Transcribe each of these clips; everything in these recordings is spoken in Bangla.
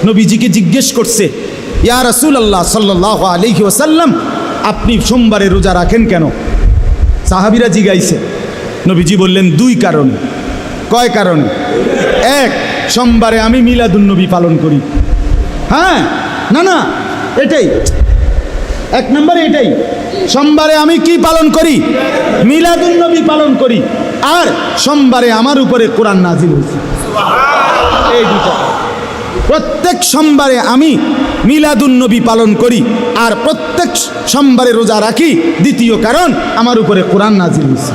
নবীজিকে জিজ্ঞেস করছে, ইয়া রাসূলুল্লাহ সাল্লাল্লাহু আলাইহি ওয়াসাল্লাম, আপনি সোমবারে রোজা রাখেন কেন? সাহাবীরা জিজ্ঞাইছে। নবীজি বললেন, দুই কারণে। কয় কারণে? এক, সোমবারে আমি মিলাদুন্নবী পালন করি। হ্যাঁ, না এটাই এক নম্বরে, এটাই সোমবারে আমি কি পালন করি? মিলাদুন্নবী পালন করি। আর সোমবারে আমার উপরে কোরআন নাজিল হয়েছে। এই দুটো, প্রত্যেক সোমবারে আমি মিলাদুন্নবী পালন করি আর প্রত্যেক সোমবারে রোজা রাখি। দ্বিতীয় কারণ, আমার উপরে কোরআন নাজিল হয়েছে।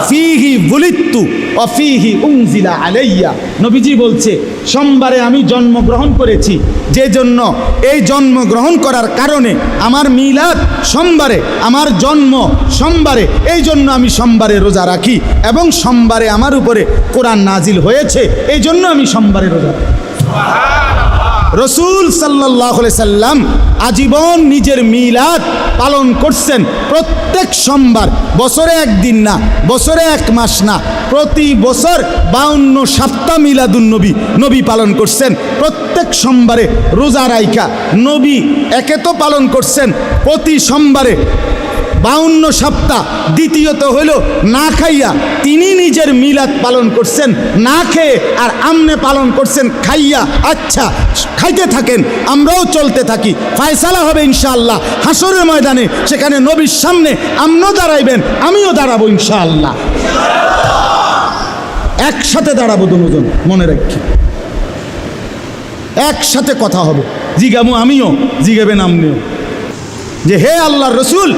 ফিহি বুলিত্তু ওয়া ফিহি উনজিলা আলাইয়া। নবীজি বলছে, সোমবারে আমি জন্মগ্রহণ করেছি, যে জন্য এই জন্মগ্রহণ করার কারণে আমার মিলাদ সোমবারে, আমার জন্ম সোমবারে, এই জন্য আমি সোমবারে রোজা রাখি এবং সোমবারে আমার উপরে কোরআন নাজিল হয়েছে, এই জন্য আমি সোমবারে রোজা রাখি। রসুল সাল্লাল্লাহু আলাইহি সাল্লাম আজীবন নিজের মিলাদ পালন করছেন প্রত্যেক সোমবার। বছরে একদিন না, বছরে এক মাস না, প্রতি বছর 52 সপ্তাহ মিলাদুন্নবী নবী পালন করছেন। প্রত্যেক সোমবারে রোজা রাইখা নবী একে তো পালন করছেন প্রতি সোমবারে 52 সপ্তাহ, দ্বিতীয়ত হইল না খাইয়া তিনি নিজের মিলাদ পালন করছেন না খেয়ে, আর আমনে পালন করছেন খাইয়া। আচ্ছা, খাইতে থাকেন, আমরাও চলতে থাকি, ফায়সালা হবে ইনশাআল্লাহ হাসরের ময়দানে। সেখানে নবীর সামনে আমরাও দাঁড়াইবেন, আমিও দাঁড়াবো ইনশাআল্লাহ। একসাথে দাঁড়াবো দুজন, মনে রাখি, একসাথে কথা হবে। জিগামু আমিও, জিগাবেন আমনিও, যে হে আল্লাহর রসুল,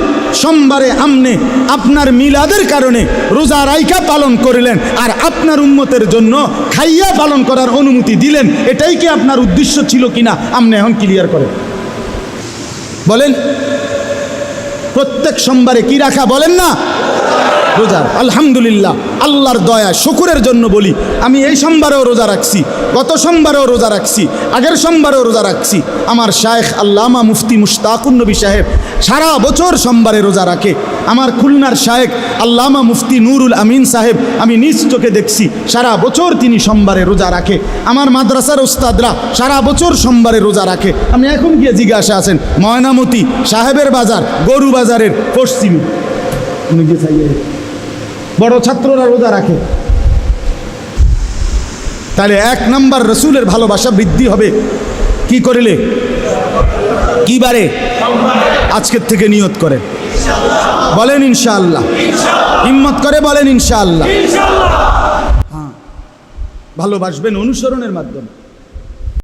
সোমবারে আমনে আপনার মিলাদের কারণে রোজা রাইখা পালন করলেন আর আপনার উম্মতের জন্য খাইয়া পালন করার অনুমতি দিলেন, এটাই কি আপনার উদ্দেশ্য ছিল কিনা? আপনি এখন ক্লিয়ার করেন, বলেন। প্রত্যেক সোমবারে কি রাখা বলেন না? রোজা। আলহামদুলিল্লাহ, আল্লাহর দয়া শুকরের জন্য বলি, আমি এই সোমবারেও রোজা রাখছি, গত সোমবারেও রোজা রাখছি, আগের সোমবারেও রোজা রাখছি। আমার শায়েখ আল্লামা মুফতি মুশতাকুন নবী সাহেব সারা বছর সোমবারে রোজা রাখে। আমার খুলনার শায়েখ আল্লামা মুফতি নুরুল আমিন সাহেব, আমি নিজ চোখে দেখছি সারা বছর তিনি সোমবারে রোজা রাখে। আমার মাদ্রাসার ওস্তাদরা সারা বছর সোমবারে রোজা রাখে। আপনি এখন গিয়ে জিজ্ঞাসা আছেন ময়নামতি সাহেবের বাজার, গরু বাজারের পশ্চিমে বড় ছাত্ররা রোজা রাখে। তাহলে এক নাম্বার রসুলের ভালোবাসা বৃদ্ধি হবে কি করিলে? কি বারে? আজকের থেকে নিয়ত করে বলেন ইনশাআল্লাহ, হিম্মত করে বলেন ইনশাআল্লাহ। হ্যাঁ, ভালোবাসবেন অনুসরণের মাধ্যমে।